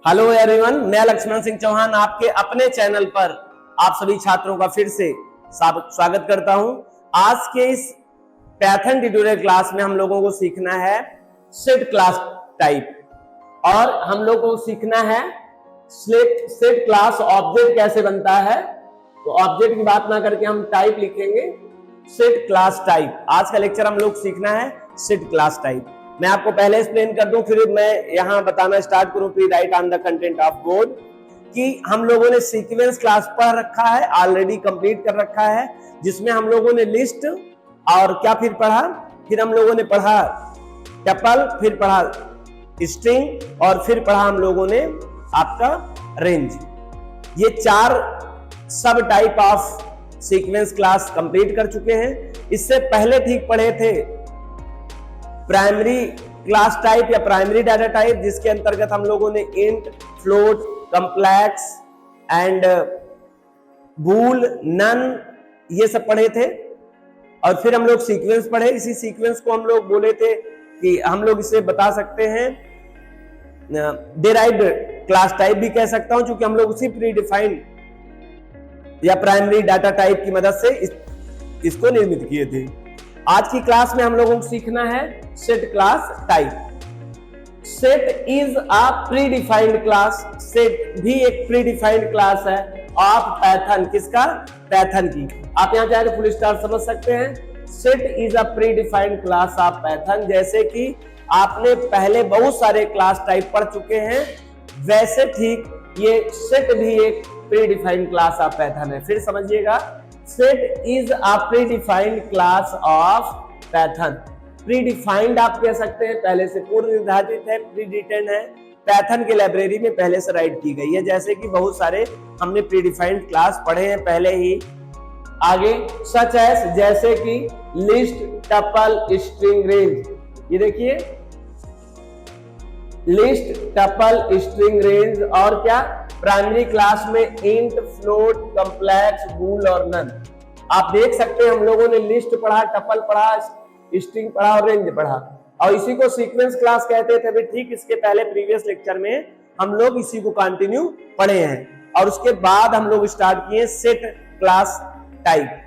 Hello everyone, मैं लक्ष्मण सिंह चौहान आपके अपने चैनल पर आप सभी छात्रों का फिर से स्वागत करता हूं। आज के इस पैथन ट्यूटोरियल क्लास में हम लोगों को सीखना है सेट क्लास टाइप और हम लोगों को सीखना है सेट क्लास ऑब्जेक्ट कैसे बनता है। तो ऑब्जेक्ट की बात ना करके हम टाइप लिखेंगे, सेट क्लास टाइप। आज का लेक्चर हम लोग सीखना है सेट क्लास टाइप। मैं आपको पहले एक्सप्लेन कर दूं, फिर मैं यहां बताना स्टार्ट करूं। Please right on the content of board कि हम लोगों ने सीक्वेंस क्लास पढ़ रखा है, ऑलरेडी कंप्लीट कर रखा है, जिसमें हम लोगों ने लिस्ट और क्या फिर पढ़ा, फिर हम लोगों ने पढ़ा टपल, फिर पढ़ा स्ट्रिंग और फिर पढ़ा हम लोगों ने आपका रेंज। ये चार सब type of sequence class complete कर चुके हैं। इससे पहले ठीक पढ़े थे प्राइमरी क्लास टाइप या प्राइमरी डाटा टाइप, जिसके अंतर्गत हम लोगों ने int, float, complex and bool, none ये सब पढ़े थे। और फिर हम लोग सीक्वेंस पढ़े। इसी सीक्वेंस को हम लोग बोले थे कि हम लोग इसे बता सकते हैं डिराइव्ड क्लास टाइप भी कह सकता हूं, क्योंकि हम लोग उसी प्री डिफाइंड या प्राइमरी डाटा टाइप की मदद से इसको निर्मित किए थे। आज की क्लास में हम लोगों को सीखना है set class type. Set is a pre defined class. Set भी एक प्री डिफाइंड क्लास है ऑफ पैथन। किसका? पैथन की। आप यहां चाहे फुल स्टॉप समझ सकते हैं। Set is a pre defined class of Python. जैसे कि आपने पहले बहुत सारे क्लास टाइप पढ़ चुके हैं, वैसे ठीक ये सेट भी एक pre defined class of Python है। फिर समझिएगा, set is a predefined class of Python. Predefined आप कह सकते हैं, पहले से पूर्व निर्धारित है, प्रीडिटेड है, पैथन के लाइब्रेरी में पहले से राइट की गई है। जैसे कि बहुत सारे हमने प्रीडिफाइंड क्लास पढ़े हैं पहले ही। आगे सच एस, जैसे कि लिस्ट, टपल, स्ट्रिंग, रेंज। ये देखिए लिस्ट, टपल, स्ट्रिंग, रेंज और क्या प्राइमरी क्लास में इंट, फ्लोट, कॉम्प्लेक्स, बूल और नन। आप देख सकते हैं हम लोगों ने लिस्ट पढ़ा, टपल पढ़ा, स्ट्रिंग पढ़ा और रेंज पढ़ा, और इसी को सीक्वेंस क्लास कहते थे। अभी ठीक इसके पहले प्रीवियस लेक्चर में हम लोग इसी को कंटिन्यू पढ़े हैं। और उसके बाद हम लोग स्टार्ट किए सेट क्लास टाइप।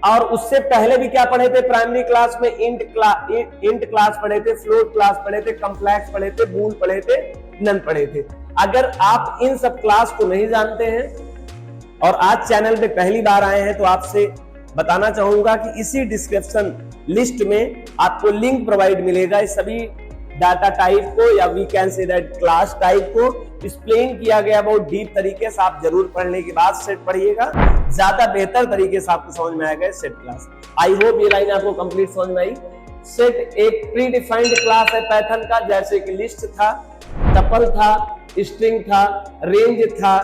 और उससे पहले भी क्या पढ़े थे? प्राइमरी क्लास में इंट क्लास पढ़े थे, फ्लोट क्लास पढ़े थे, कॉम्प्लेक्स पढ़े थे, बूल पढ़े थे, नन पढ़े थे। अगर आप इन सब क्लास को नहीं जानते हैं और आज चैनल पे पहली बार आए हैं, तो आपसे बताना चाहूंगा कि इसी डिस्क्रिप्शन लिस्ट में आपको लिंक प्रोवाइड मिलेगा। इस सभी डाटा टाइप को या we can say that class type को एक्सप्लेन किया गया बहुत डीप तरीके से। आप जरूर पढ़ने के बाद सेट पढ़िएगा, ज्यादा बेहतर तरीके से आपको समझ में आएगा सेट क्लास। आई होप ये लाइन आपको कंप्लीट समझ में आई। सेट एक प्री डिफाइंड क्लास है पैथन का, जैसे कि लिस्ट था, टपल था, स्ट्रिंग था, रेंज था,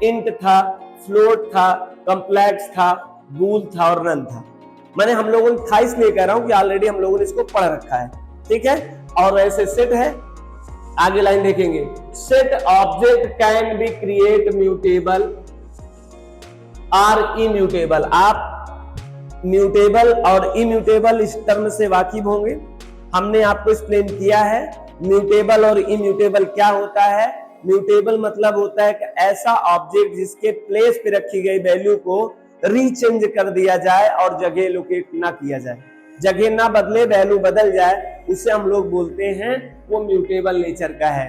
इंट था, फ्लोट था, कॉम्प्लेक्स था, बूल था और नन था। मैंने हम लोगों ने था इसलिए कह रहा हूं कि ऑलरेडी हम लोगों ने इसको पढ़ रखा है, ठीक है। और ऐसे सेट है, आगे लाइन देखेंगे। Set object can be create mutable और इम्यूटेबल। आप म्यूटेबल और इम्यूटेबल इस टर्म से वाकिफ होंगे, हमने आपको एक्सप्लेन किया है। म्यूटेबल और इम्यूटेबल क्या होता है? म्यूटेबल मतलब होता है कि ऐसा ऑब्जेक्ट जिसके प्लेस पे रखी गई वैल्यू को रीचेंज कर दिया जाए और जगह लोकेट ना किया जाए, जगह ना बदले, वैल्यू बदल जाए, उसे हम लोग बोलते हैं वो म्यूटेबल नेचर का है।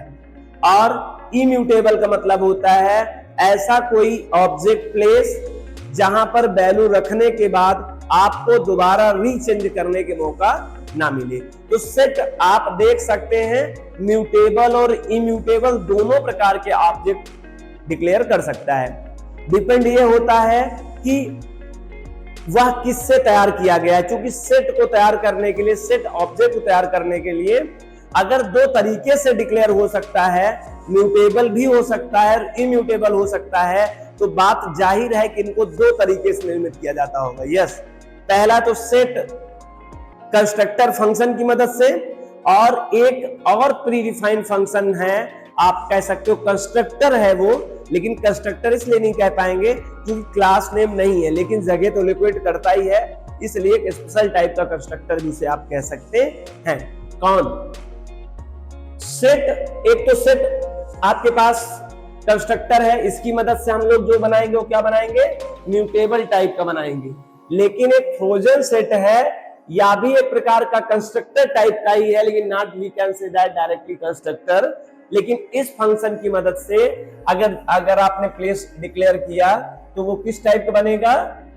और इम्यूटेबल का मतलब होता है ऐसा कोई ऑब्जेक्ट प्लेस जहां पर वैल्यू रखने के बाद आपको दोबारा रीचेंज करने के मौका ना मिले। तो सेट आप देख सकते हैं म्यूटेबल और इम्यूटेबल दोनों प्रकार के ऑब्जेक्ट डिक्लेयर कर सकता है। डिपेंड ये होता है कि वह किससे तैयार किया गया है। क्योंकि सेट को तैयार करने के लिए, सेट ऑब्जेक्ट को तैयार करने के लिए अगर दो तरीके से डिक्लेयर हो सकता है, म्यूटेबल भी हो सकता है, इम्यूटेबल हो सकता है, तो बात जाहिर है कि इनको दो तरीके से निर्मित किया जाता होगा। यस, पहला तो सेट कंस्ट्रक्टर फंक्शन की मदद से, और एक और प्री डिफाइंड फंक्शन है, आप कह सकते हो कंस्ट्रक्टर है वो, लेकिन कंस्ट्रक्टर इसलिए नहीं कह पाएंगे क्योंकि क्लास नेम नहीं है, लेकिन जगह तो लिक्विड करता ही है, इसलिए एक स्पेशल टाइप का कंस्ट्रक्टर जिसे आप कह सकते हैं। कौन? सेट, एक तो सेट आपके पास कंस्ट्रक्टर है, इसकी मदद से हम लोग जो बनाएंगे वो क्या बनाएंगे, म्यूटेबल टाइप का बनाएंगे। लेकिन एक फ्रोजन सेट है, या भी एक प्रकार का कंस्ट्रक्टर टाइप का ही है, लेकिन not we can say that directly constructor. लेकिन इस फंक्शन की मदद से अगर आपने प्लेस डिक्लेयर किया तो वो किस टाइप का बनेगा,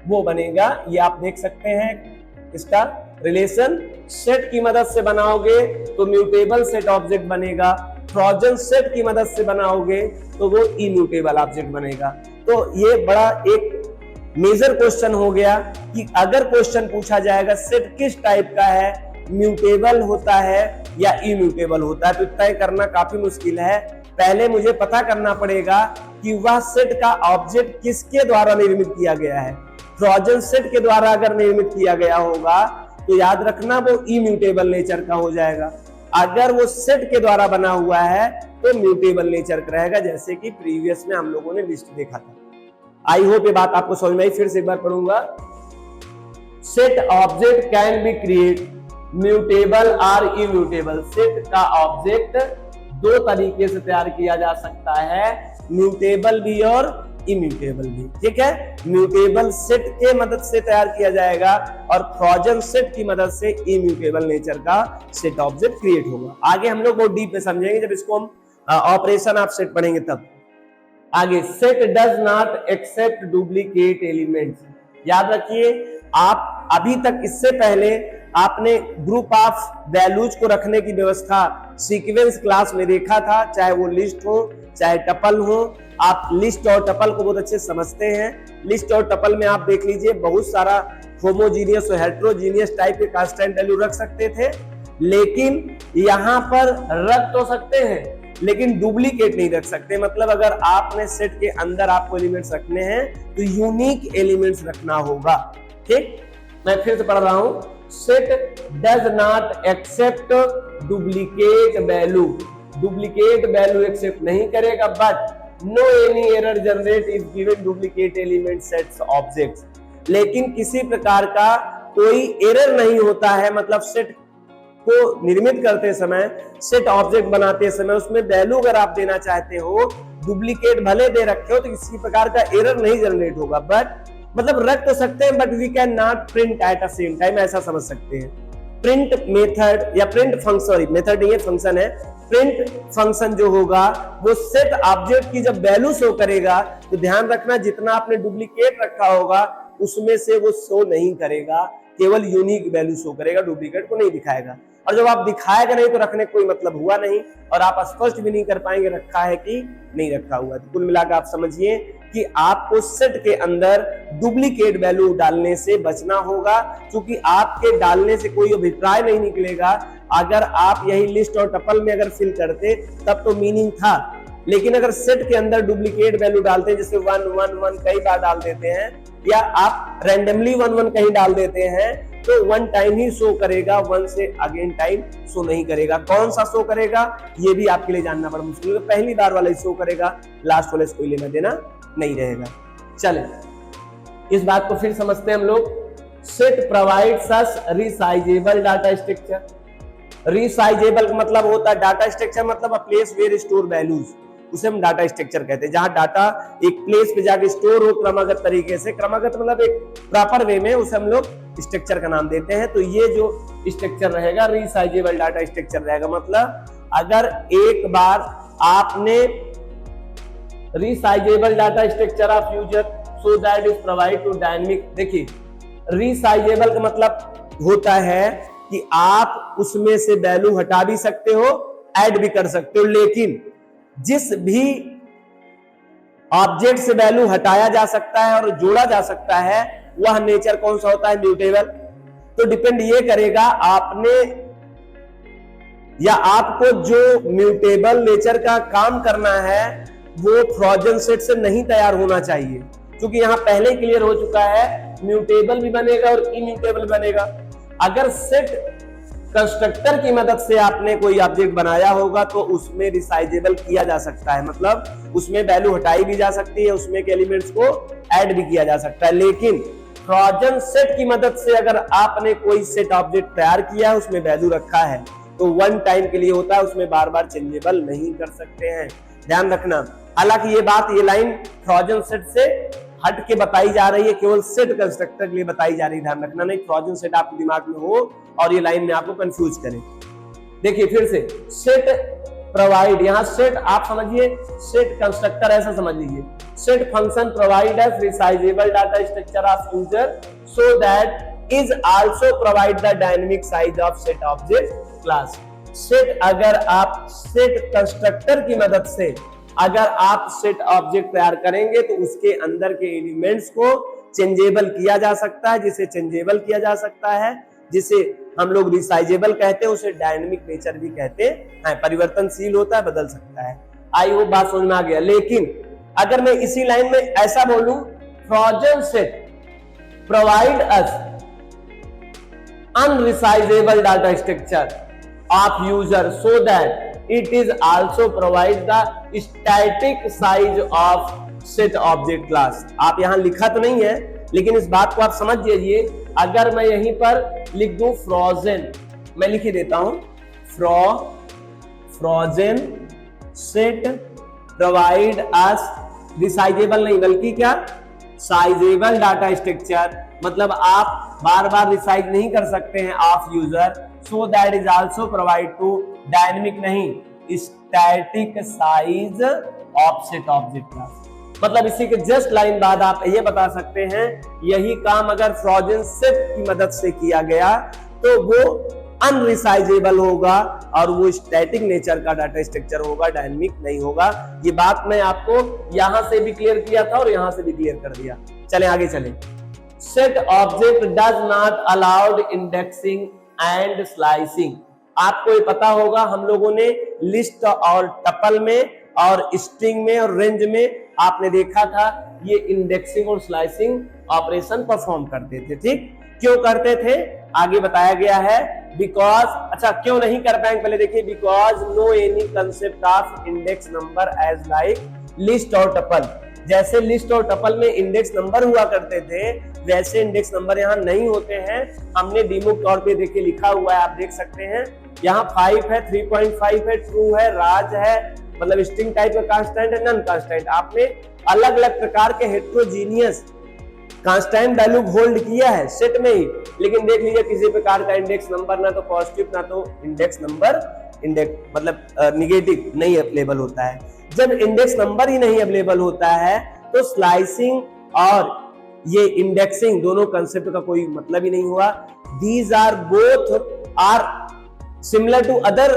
वो बनेगा, ये आप देख सकते हैं इसका रिलेशन। सेट की मदद से बनाओगे तो म्यूटेबल सेट ऑब्जेक्ट बनेगा, फ्रोजन सेट की मदद से बनाओगे तो वो इम्यूटेबल ऑब्जेक्ट बनेगा। तो ये बड़ा एक मेजर क्वेश्चन हो गया कि अगर क्वेश्चन पूछा जाएगा सेट किस टाइप का है, म्यूटेबल होता है या इम्यूटेबल होता है, तो तय करना काफी मुश्किल है। पहले मुझे पता करना पड़ेगा कि वह सेट का ऑब्जेक्ट किसके द्वारा निर्मित किया गया है। फ्रोजन सेट के द्वारा अगर निर्मित किया गया होगा तो याद रखना वो इम्यूटेबल नेचर का हो जाएगा। अगर वो सेट के द्वारा बना हुआ है तो म्यूटेबल नेचर का रहेगा, जैसे कि प्रीवियस में हम लोगों ने लिस्ट देखा था। आई होप ये बात आपको समझ में आई। फिर से एक बार पढ़ूंगा। Set object can be create mutable और इम्यूटेबल। सेट का ऑब्जेक्ट दो तरीके से तैयार किया जा सकता है, म्यूटेबल भी और इम्यूटेबल भी। ठीक है, म्यूटेबल सेट के मदद से तैयार किया जाएगा और फ्रोजन सेट की मदद से इम्यूटेबल नेचर का सेट ऑब्जेक्ट क्रिएट होगा। आगे हम लोग बहुत डीप में समझेंगे जब इसको हम ऑपरेशन ऑफ सेट पढ़ेंगे तब। आगे, set does not accept duplicate elements. याद रखिए, आप अभी तक इससे पहले आपने ग्रुप ऑफ वैल्यूज को रखने की व्यवस्था सीक्वेंस क्लास में देखा था, चाहे वो लिस्ट हो चाहे टपल हो। आप लिस्ट और टपल को बहुत अच्छे समझते हैं। लिस्ट और टपल में आप देख लीजिए बहुत सारा होमोजीनियस और हेट्रोजीनियस टाइप के कांस्टेंट वैल्यू रख सकते थे, लेकिन यहां पर रख तो सकते हैं लेकिन डुप्लीकेट नहीं रख सकते। मतलब अगर आपने सेट के अंदर आपको एलिमेंट्स रखने हैं तो यूनिक एलिमेंट्स रखना होगा। ठीक, मैं फिर से पढ़ रहा हूं। Set does not accept duplicate value. Duplicate value accept नहीं करेगा, but no any error generate if given duplicate element sets objects. लेकिन किसी प्रकार का कोई एरर नहीं होता है। मतलब सेट को निर्मित करते समय, सेट ऑब्जेक्ट बनाते समय उसमें वैल्यू अगर आप देना चाहते हो, डुप्लीकेट भले दे रखे हो तो किसी प्रकार का एरर नहीं जनरेट होगा। बट मतलब रख तो सकते हैं, but we can not print at a same time, ऐसा समझ सकते हैं। प्रिंट मेथड या प्रिंट फंक्शन, सॉरी मेथड नहीं है फंक्शन है। प्रिंट फंक्शन जो होगा वो सेट ऑब्जेक्ट की जब वैल्यू शो करेगा तो ध्यान रखना जितना आपने डुप्लीकेट रखा होगा उसमें से वो शो नहीं करेगा, केवल यूनिक वैल्यू शो करेगा, डुप्लीकेट को नहीं दिखाएगा। और जब आप दिखाएगा नहीं तो रखने कोई मतलब हुआ नहीं और आप स्पष्ट भी नहीं कर पाएंगे रखा है कि नहीं रखा हुआ। तो कुल मिलाकर आप समझिए कि आपको सेट के अंदर डुप्लीकेट वैल्यू डालने से बचना होगा, क्योंकि आपके डालने से कोई अभिप्राय नहीं निकलेगा। अगर आप यही लिस्ट और टपल में अगर फिल करते तब तो मीनिंग था, लेकिन अगर सेट के अंदर डुप्लीकेट वैल्यू डालते हैं, जैसे 1 1 1 कई बार डाल देते हैं, या आप रैंडमली 1 1 कहीं डाल देते हैं, तो 1 टाइम ही शो करेगा, 1 से अगेन टाइम शो नहीं करेगा। कौन सा शो करेगा ये भी आपके लिए जानना बड़ा मुश्किल है। पहली बार वाला ही शो करेगा, लास्ट वाले से कोई लेना देना नहीं रहेगा। चले इस बात को फिर समझते हैं हम लोग। Set provides us resizable data structure. Resizable का मतलब होता है डाटा स्ट्रक्चर, मतलब a place where store values, उसे हम डाटा स्ट्रक्चर कहते हैं। जहां डाटा एक प्लेस पे जाके स्टोर हो क्रमागत तरीके से, क्रमागत मतलब एक प्रॉपर वे में, उसे हम लोग स्ट्रक्चर का नाम देते हैं। तो ये जो स्ट्रक्चर रहेगा रीसाइजेबल डाटा स्ट्रक्चर रहेगा। मतलब अगर एक बार आपने resizable data structure of user so that is provide to dynamic. देखिए, रीसाइजेबल का मतलब होता है कि आप उसमें से वैल्यू हटा भी सकते हो, ऐड भी कर सकते हो, लेकिन जिस भी ऑब्जेक्ट से वैल्यू हटाया जा सकता है और जोड़ा जा सकता है वह नेचर कौन सा होता है, म्यूटेबल। तो डिपेंड ये करेगा आपने या आपको जो म्यूटेबल नेचर का काम करना है वो फ्रोजन सेट से नहीं तैयार होना चाहिए, क्योंकि यहां पहले ही क्लियर हो चुका है म्यूटेबल भी बनेगा और इम्यूटेबल बनेगा। अगर सेट कंस्ट्रक्टर की मदद से आपने कोई ऑब्जेक्ट बनाया होगा तो उसमें रिसाइजेबल किया जा सकता है, मतलब उसमें वैल्यू हटाई भी जा सकती है, उसमें के एलिमेंट्स को ऐड भी किया जा सकता है। लेकिन फ्रोजन सेट की मदद से अगर आपने कोई सेट ऑब्जेक्ट तैयार किया है, उसमें वैल्यू रखा है, तो 1 टाइम के लिए होता है, उसमें बार बार चेंजेबल नहीं कर सकते हैं। ध्यान रखना। हालांकि ये बात, ये लाइन फ्रोजन सेट से हट के बताई जा रही है, केवल सेट कंस्ट्रक्टर के लिए बताई जा रही है, ध्यान रखना। नहीं फ्रोजन सेट आपके दिमाग में हो और ये लाइन में आपको कंफ्यूज करे। देखिए फिर से, सेट प्रोवाइड, यहां सेट आप समझिए, सेट कंस्ट्रक्टर ऐसा समझ लीजिए, set function provide as resizable data structure of user so that is also provide the dynamic size of set object class. Set, अगर आप सेट कंस्ट्रक्टर की मदद से अगर आप सेट ऑब्जेक्ट तैयार करेंगे तो उसके अंदर के एलिमेंट्स को चेंजेबल किया जा सकता है, जिसे चेंजेबल किया जा सकता है, जिसे हम लोग रिसाइजेबल कहते हैं, उसे डायनेमिक नेचर भी कहते हैं, परिवर्तनशील होता है, बदल सकता है। आई होप बात समझ में आ गया। लेकिन अगर मैं इसी लाइन में ऐसा बोलूं, frozen set provide us unresizable data structure of user so that it is also provide the static size of set object class। आप यहां लिखा तो नहीं है, लेकिन इस बात को आप समझ लीजिए। अगर मैं यहीं पर लिख दूं फ्रोजन, मैं लिख ही देता हूं, फ्रोजन सेट प्रोवाइड अस रिसाइजेबल नहीं बल्कि क्या, साइजेबल डाटा स्ट्रक्चर, मतलब आप बार बार रिसाइज नहीं कर सकते हैं of user, so that is also provide to dynamic नहीं static size of set object class. मतलब इसी के जस्ट लाइन बाद आप ये बता सकते हैं, यही काम अगर फ्रोजन सेट की मदद से किया गया तो वो अनरिसाइजेबल होगा और वो स्टैटिक नेचर का डाटा स्ट्रक्चर होगा, डायनेमिक नहीं होगा। ये बात मैं आपको यहां से भी क्लियर किया था और यहां से भी क्लियर कर दिया। चले आगे चले। Set object does not allowed indexing and slicing. आपको ये पता होगा, हम लोगों ने लिस्ट और टपल में और स्ट्रिंग में और रेंज में आपने देखा था ये इंडेक्सिंग और स्लाइसिंग ऑपरेशन परफॉर्म करते थे। ठीक, क्यों करते थे आगे बताया गया है, बिकॉज, अच्छा क्यों नहीं कर पाएंगे पहले देखिए, because no any concept of index number as like list और टपल। जैसे लिस्ट और टपल में इंडेक्स नंबर हुआ करते थे, वैसे इंडेक्स नंबर यहाँ नहीं होते हैं। हमने डेमो तौर पे देखिए लिखा हुआ है, आप देख सकते हैं, यहाँ 5 है, 3.5 है, ट्रू है, राज है, मतलब स्ट्रिंग टाइप का कांस्टेंट है, नन कांस्टेंट। आपने अलग अलग प्रकार के हेट्रोजीनियस कांस्टेंट वैल्यू होल्ड किया है सेट में ही, लेकिन देख लीजिए किसी प्रकार का इंडेक्स नंबर ना तो पॉजिटिव ना तो इंडेक्स नंबर, इंडेक्स मतलब निगेटिव नहीं अवेलेबल होता है। जब इंडेक्स नंबर ही नहीं अवेलेबल होता है तो स्लाइसिंग और ये इंडेक्सिंग दोनों कंसेप्ट का कोई मतलब ही नहीं हुआ। These are both are similar to other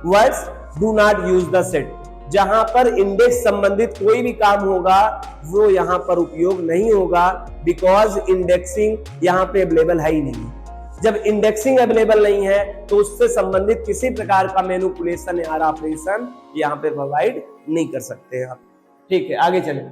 words, do not use the set. जहां पर इंडेक्स संबंधित कोई भी काम होगा वो यहां पर उपयोग नहीं होगा, बिकॉज इंडेक्सिंग यहां पे अवेलेबल है ही नहीं। जब इंडेक्सिंग अवेलेबल नहीं है तो उससे संबंधित किसी प्रकार का मैनिपुलेशन या ऑपरेशन यहां पे प्रोवाइड नहीं कर सकते आप। ठीक है, आगे चलें।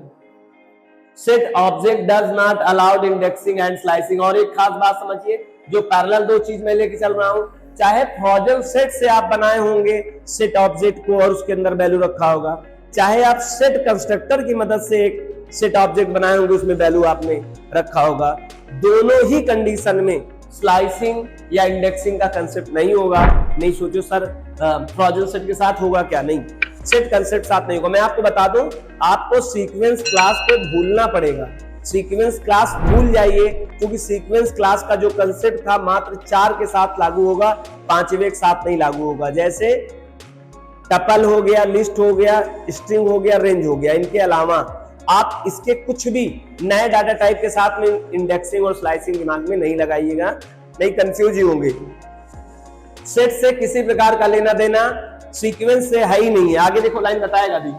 Set object does not allowed indexing and slicing. और एक खास बात समझिए, जो पैरेलल दो चीज मैं लेके चल रहा हूं, चाहे फ्रोजन सेट से आप बनाए होंगे सेट ऑब्जेक्ट को और उसके अंदर वैल्यू रखा होगा, चाहे आप सेट कंस्ट्रक्टर की मदद से एक सेट ऑब्जेक्ट बनाए होंगे उसमें वैल्यू आपने रखा होगा, दोनों ही कंडीशन में स्लाइसिंग या इंडेक्सिंग का कंसेप्ट नहीं होगा। नहीं सोचो सर फ्रोजन सेट के साथ होगा क्या, नहीं, सेट कंसेप्ट साथ नहीं होगा। मैं आपको बता दूं, आपको सीक्वेंस क्लास को भूलना पड़ेगा। सीक्वेंस क्लास भूल जाइए, क्योंकि सीक्वेंस क्लास का जो कंसेप्ट था मात्र 4 के साथ लागू होगा, 5वें के साथ नहीं लागू होगा। जैसे टपल हो गया, लिस्ट हो गया, स्ट्रिंग हो गया, रेंज हो गया। इनके अलावा आप इसके कुछ भी नए डाटा टाइप के साथ में इंडेक्सिंग और स्लाइसिंग दिमाग में नहीं लगाइएगा, नहीं कंफ्यूज ही होंगे। सेट से किसी प्रकार का लेना देना सीक्वेंस से है ही नहीं है। आगे देखो लाइन बताएगा भी,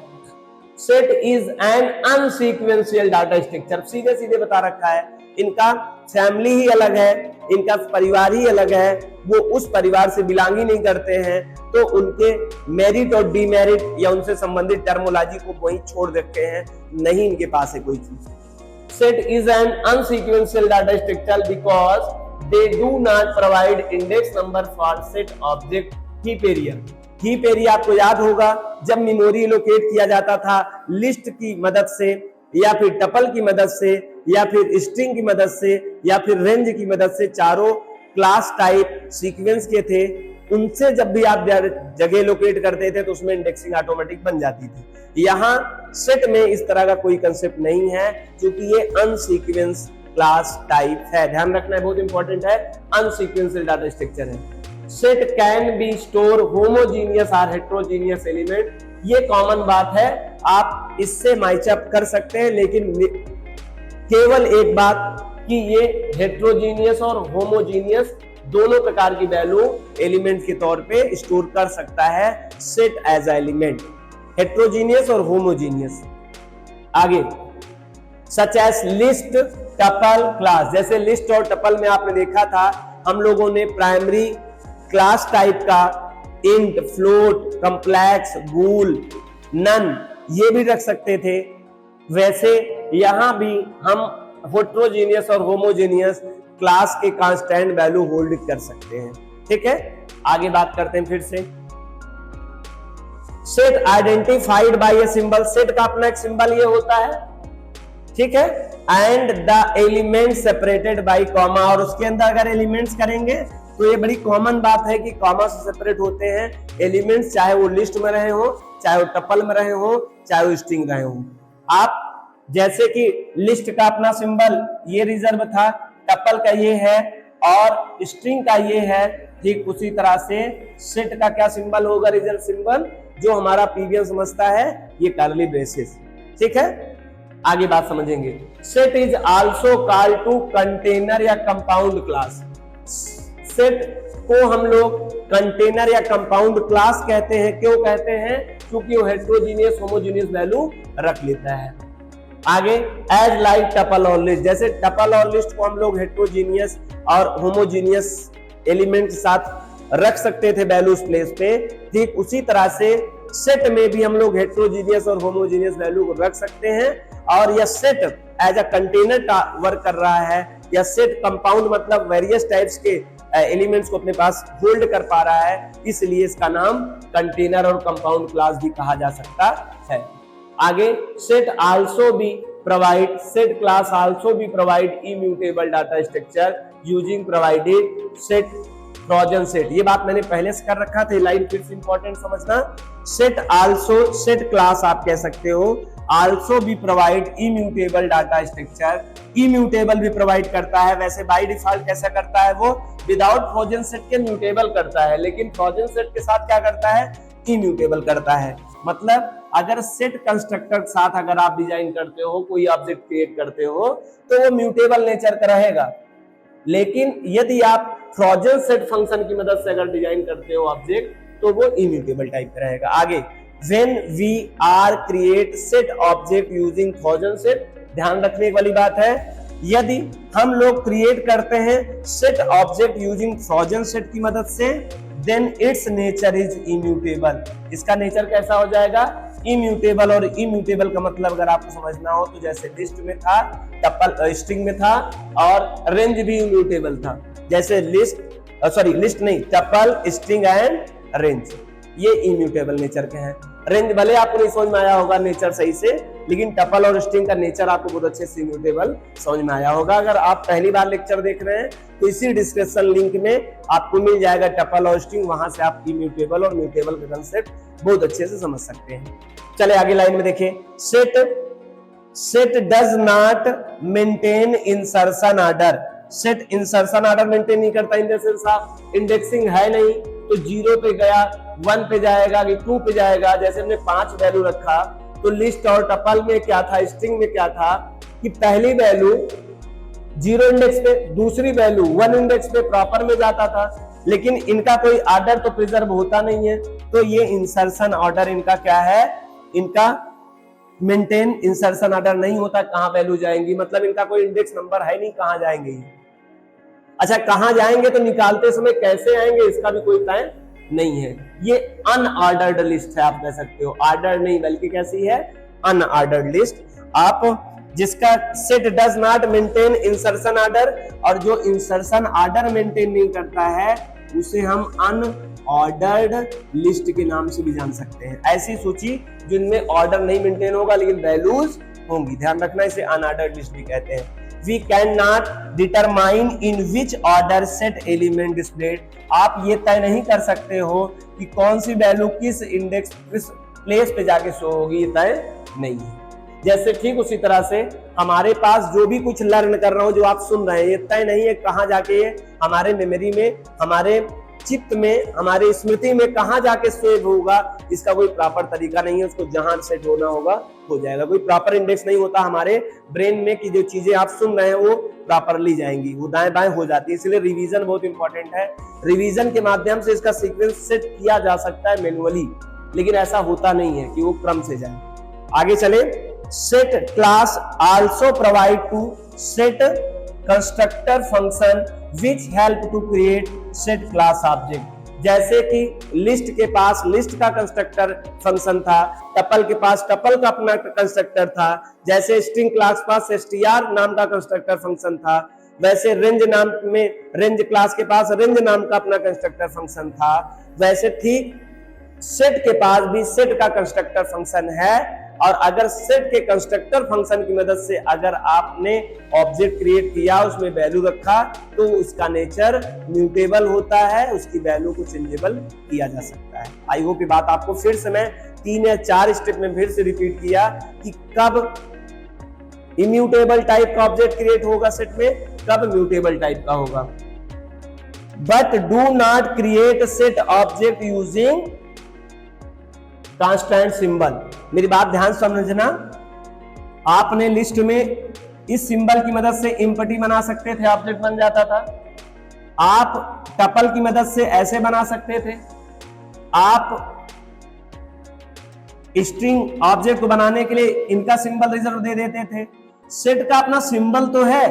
set is an unsequential data structure. सीधे सीधे बता रखा है, इनका फैमिली ही अलग है, इनका परिवार ही अलग है, वो उस परिवार से बिलोंग ही नहीं करते हैं, तो उनके मेरिट और डीमेरिट या उनसे संबंधित टर्मोलॉजी को वहीं छोड़ देते हैं, नहीं इनके पास है कोई चीज। Set is an unsequential data structure because they do not provide index number for set object heap area. Heap area आपको याद होगा, जब मेमोरी लोकेट किया जाता था लिस्ट की मदद से या फिर टपल की मदद से या फिर स्ट्रिंग की मदद से या फिर रेंज की मदद से, चारों क्लास टाइप सीक्वेंस के थे, उनसे जब भी आप जगह लोकेट करते थे तो उसमें इंडेक्सिंग ऑटोमेटिक बन जाती थी। यहाँ सेट में इस तरह का कोई कंसेप्ट नहीं है, क्योंकि ये अनसीक्वेंस क्लास टाइप है। ध्यान रखना है, बहुत इंपॉर्टेंट है, अनसीक्वेंशियल डाटा स्ट्रक्चर है। Set can be store homogeneous और हेट्रोजीनियस एलिमेंट, ये कॉमन बात है, आप इससे मैचअप कर सकते हैं, लेकिन केवल एक बात कि ये हेट्रोजीनियस और होमोजीनियस दोनों प्रकार की वैल्यू एलिमेंट के तौर पे स्टोर कर सकता है सेट एज एलिमेंट, हेट्रोजीनियस और होमोजीनियस। आगे such as list, tuple, class, जैसे लिस्ट और टपल में आपने देखा था हम लोगों ने प्राइमरी क्लास टाइप का int, float, complex, bool, none ये भी रख सकते थे। वैसे यहां भी हम हेट्रोजीनियस और होमोजीनियस क्लास के कांस्टेंट वैल्यू होल्ड कर सकते हैं। ठीक है, आगे बात करते हैं फिर से। Set identified by a symbol, set का अपना एक सिंबल ये होता है, ठीक है, and the element separated by comma, और उसके अंदर अगर एलिमेंट्स करेंगे तो ये बड़ी कॉमन बात है कि कॉमा से सेपरेट होते हैं एलिमेंट्स, चाहे वो लिस्ट में रहे हो, चाहे वो टपल में रहे हो, चाहे वो स्ट्रिंग रहे हो। आप जैसे कि लिस्ट का अपना सिंबल ये रिजर्व था, टपल का ये है और स्ट्रिंग का ये है, ठीक उसी तरह से सेट का क्या सिंबल होगा, रिजर्व सिंबल, जो हमारा पीवीएम समझता है, ये कर्ली ब्रेसेस। ठीक है, आगे बात समझेंगे। Set is also called to container या कंपाउंड क्लास, सेट को हम लोग कंटेनर या कंपाउंड क्लास कहते हैं। क्यों कहते हैं? क्योंकि वो हेट्रोजीनियस होमोजीनियस वैल्यू रख लेता है। आगे एज लाइक टपल और लिस्ट, जैसे टपल और लिस्ट को हम लोग हेट्रोजीनियस और होमोजीनियस एलिमेंट के साथ रख सकते थे वैल्यूज प्लेस पे, ठीक उसी तरह से सेट में भी हम लोग हेट्रोजीनियस और होमोजीनियस वैल्यू को रख सकते हैं। और यह set as a container work कर रहा है, या सेट कंपाउंड मतलब वेरियस टाइप्स के एलिमेंट्स को अपने पास होल्ड कर पा रहा है, इसलिए इसका नाम कंटेनर और कंपाउंड क्लास भी कहा जा सकता है। आगे set also be provide, set class also be provide immutable data structure using provided set frozen set, ये बात मैंने पहले से कर रखा था, लाइन फिर से इंपॉर्टेंट समझना। सेट आल्सो, सेट क्लास आप कह सकते हो, आल्सो भी provide immutable data structure, immutable भी प्रोवाइड करता है। वैसे बाय डिफॉल्ट कैसा करता है वो, विदाउट फ्रोजन सेट के म्यूटेबल करता है, लेकिन फ्रोजन सेट के साथ क्या करता है, इम्यूटेबल करता है। मतलब अगर सेट कंस्ट्रक्टर के साथ अगर आप डिजाइन करते हो, कोई ऑब्जेक्ट क्रिएट करते हो, तो वो म्यूटेबल नेचर का रहेगा, लेकिन यदि आप फ्रोजन सेट फंक्शन की मदद से अगर डिजाइन करते हो ऑब्जेक्ट, तो वो इम्यूटेबल टाइप का रहेगा। आगे when we are create set object using frozen set, ध्यान रखने वाली बात है, यदि हम लोग क्रिएट करते हैं set object using frozen set की मदद से, then its nature is immutable, इसका नेचर कैसा हो जाएगा, इम्यूटेबल। और इम्यूटेबल का मतलब अगर आपको समझना हो तो जैसे लिस्ट में था, टपल स्ट्रिंग में था, और रेंज भी इम्यूटेबल था, जैसे लिस्ट नहीं, टपल, स्ट्रिंग एंड रेंज, ये इम्यूटेबल नेचर के हैं। रेंज भले आपको नहीं समझ में आया होगा नेचर सही से, लेकिन टपल और स्ट्रिंग का नेचर आपको बहुत अच्छे से इम्यूटेबल समझ में आया होगा। अगर आप पहली बार लेक्चर देख रहे हैं तो इसी डिस्क्रिप्शन लिंक में आपको मिल जाएगा टपल और स्ट्रिंग, वहां से आप इम्यूटेबल और म्यूटेबल का कंसेप्ट बहुत अच्छे से समझ सकते हैं। चले आगे लाइन में देखें। Set does not maintain insertion order, set insertion order maintain नहीं करता, इन द सेंस आप इंडेक्सिंग है नहीं तो 0 पे गया, 1 पे जाएगा कि 2 पे जाएगा। जैसे हमने 5 वैल्यू रखा, तो लिस्ट और टपल में क्या था, स्ट्रिंग में क्या था कि पहली वैल्यू 0 इंडेक्स पे, दूसरी वैल्यू 1 इंडेक्स पे प्रॉपर में जाता था, लेकिन इनका कोई ऑर्डर तो प्रिजर्व होता नहीं है, तो ये इंसर्शन ऑर्डर इनका क्या है, इनका मेंटेन इंसर्शन ऑर्डर नहीं होता, कहां वैल्यू जाएंगी, मतलब इनका कोई इंडेक्स नंबर है नहीं, कहां जाएंगे। अच्छा कहां जाएंगे तो निकालते समय कैसे आएंगे इसका भी कोई तय नहीं है। ये अनऑर्डर्ड लिस्ट है, आप कह सकते हो, ऑर्डर नहीं बल्कि कैसी है, अनऑर्डर्ड लिस्ट। आप जिसका set does not maintain insertion order, और जो इंसर्शन ऑर्डर मेंटेन नहीं करता है उसे हम अनऑर्डर्ड लिस्ट के नाम से भी जान सकते हैं। ऐसी सूची जिनमें ऑर्डर नहीं मेंटेन होगा लेकिन वैल्यूज होंगी, ध्यान रखना, इसे अनऑर्डर्ड लिस्ट भी कहते हैं। We can not determine in which order set element displayed. आप ये तय नहीं कर सकते हो कि कौन सी वैल्यू किस इंडेक्स किस प्लेस पे जाके शो होगी, ये तय नहीं है। जैसे ठीक उसी तरह से हमारे पास जो भी कुछ लर्न कर रहा हूं, जो आप सुन रहे हैं, ये तय नहीं है कहां जाके ये हमारे मेमोरी में, हमारे चित्त में, हमारे स्मृति में कहां जाके सेव होगा, इसका कोई प्रॉपर तरीका नहीं है। उसको जहां सेट होना होगा हो जाएगा। कोई प्रॉपर इंडेक्स नहीं होता हमारे ब्रेन में कि जो चीजें आप सुन रहे हैं वो प्रॉपरली जाएंगी, वो दाएं बाएं हो जाती है। इसलिए रिवीजन बहुत इंपॉर्टेंट है। रिवीजन के माध्यम से इसका सीक्वेंस सेट किया जा सकता है मैन्युअली, लेकिन ऐसा होता नहीं है कि वो क्रम से जाए। आगे चले, set class also provide to set constructor function which help to create set class object. जैसे कि लिस्ट के पास लिस्ट का कंस्ट्रक्टर फंक्शन था, टपल के पास टपल का अपना कंस्ट्रक्टर था, जैसे स्ट्रिंग क्लास के पास str नाम का कंस्ट्रक्टर फंक्शन था, वैसे रेंज नाम में रेंज क्लास के पास रेंज नाम का अपना कंस्ट्रक्टर फंक्शन था, वैसे ठीक सेट के पास भी सेट का कंस्ट्रक्टर फंक्शन है। और अगर सेट के कंस्ट्रक्टर फंक्शन की मदद से अगर आपने ऑब्जेक्ट क्रिएट किया, उसमें वैल्यू रखा, तो उसका नेचर म्यूटेबल होता है, उसकी वैल्यू को चेंजेबल किया जा सकता है। आई होप ये बात आपको फिर से मैं 3 या 4 स्टेप में फिर से रिपीट किया कि कब इम्यूटेबल टाइप का ऑब्जेक्ट क्रिएट होगा सेट में, कब म्यूटेबल टाइप का होगा। But do not create set object using constant symbol. मेरी बात ध्यान से समझना। आपने लिस्ट में इस सिंबल की मदद से एम्प्टी बना सकते थे, ऑब्जेक्ट बन जाता था। आप टपल की मदद से ऐसे बना सकते थे। आप स्ट्रिंग ऑब्जेक्ट को बनाने के लिए इनका सिंबल रिजर्व दे देते थे। सेट का अपना सिंबल तो है,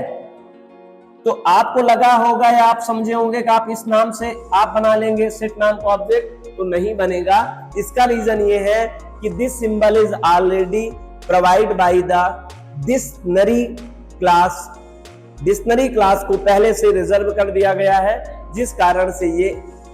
तो आपको लगा होगा या आप समझे होंगे कि आप इस नाम से आप बना लेंगे सेट नाम का ऑब्जेक्ट, तो नहीं बनेगा। इसका रीजन ये है कि this symbol is already provide by the dictionary class. Dictionary class को पहले से रिजर्व कर दिया गया है, जिस कारण से ये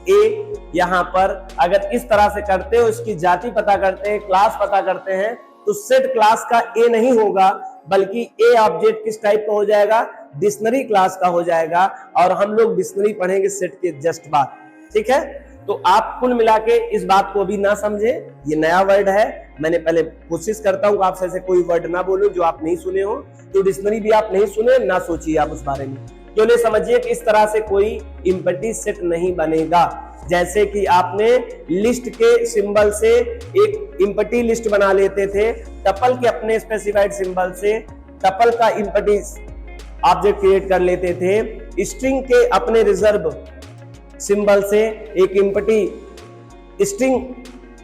ए यहां पर अगर इस तरह से करते हो, इसकी जाति पता करते हैं, क्लास पता करते हैं, तो सेट क्लास का ए नहीं होगा, बल्कि ए ऑब्जेक्ट किस टाइप का हो जाएगा, डिक्शनरी क्लास का हो जाएगा। और हम लोग डिक्शनरी पढ़ेंगे सेट के जस्ट बाद, ठीक है। तो आप कुल मिला के इस बात को भी ना समझे, ये नया वर्ड है। मैंने पहले कोशिश करता हूं कि आपसे ऐसे कोई वर्ड ना बोलूं जो आप नहीं सुने हो। तो डिक्शनरी भी आप नहीं सुने, ना सोचिए आप उस बारे में, क्यों नहीं समझिए कि इस तरह से कोई एम्प्टी सेट नहीं बनेगा। जैसे कि आपने लिस्ट के सिंबल से एक एम्प्टी लिस्ट बना लेते थे, टपल के अपने स्पेसिफाइड सिंबल से टपल का एम्प्टी ऑब्जेक्ट क्रिएट कर लेते थे, स्ट्रिंग के अपने रिजर्व सिंबल से एक एम्प्टी स्ट्रिंग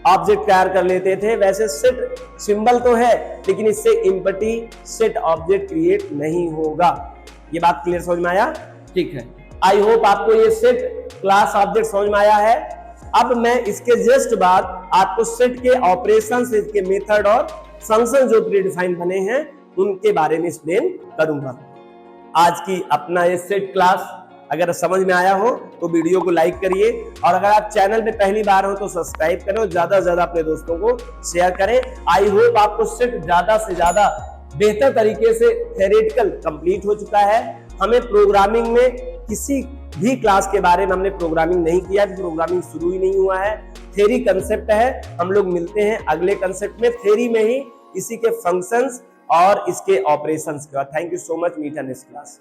ऑब्जेक्ट तैयार कर लेते थे। वैसे सेट सिंबल तो है, लेकिन इससे एम्प्टी सेट ऑब्जेक्ट क्रिएट नहीं होगा। ये बात क्लियर समझ में आया? ठीक है, आई होप आपको ये सेट क्लास ऑब्जेक्ट समझ में आया है। अब मैं इसके जस्ट बाद आपको सेट के ऑपरेशंस, इसके मेथड और फंक्शन जो प्रीडिफाइन बने हैं उनके बारे में एक्सप्लेन करूंगा। आज की अपना ये सेट क्लास अगर समझ में आया हो तो वीडियो को लाइक करिए, और अगर आप चैनल पे पहली बार हो तो सब्सक्राइब करें और ज्यादा से ज्यादा अपने दोस्तों को शेयर करें। आई होप आपको सेट ज्यादा से ज्यादा बेहतर तरीके से थ्योरेटिकल कंप्लीट हो चुका है। हमें प्रोग्रामिंग में किसी भी क्लास के बारे में हमने प्रोग्रामिंग नहीं किया, प्रोग्रामिंग शुरू ही नहीं हुआ है, थ्योरी कंसेप्ट है। हम लोग मिलते हैं अगले कंसेप्ट में, थ्योरी में ही इसी के फंक्शंस और इसके ऑपरेशंस का। Thank you so much, meet in next class.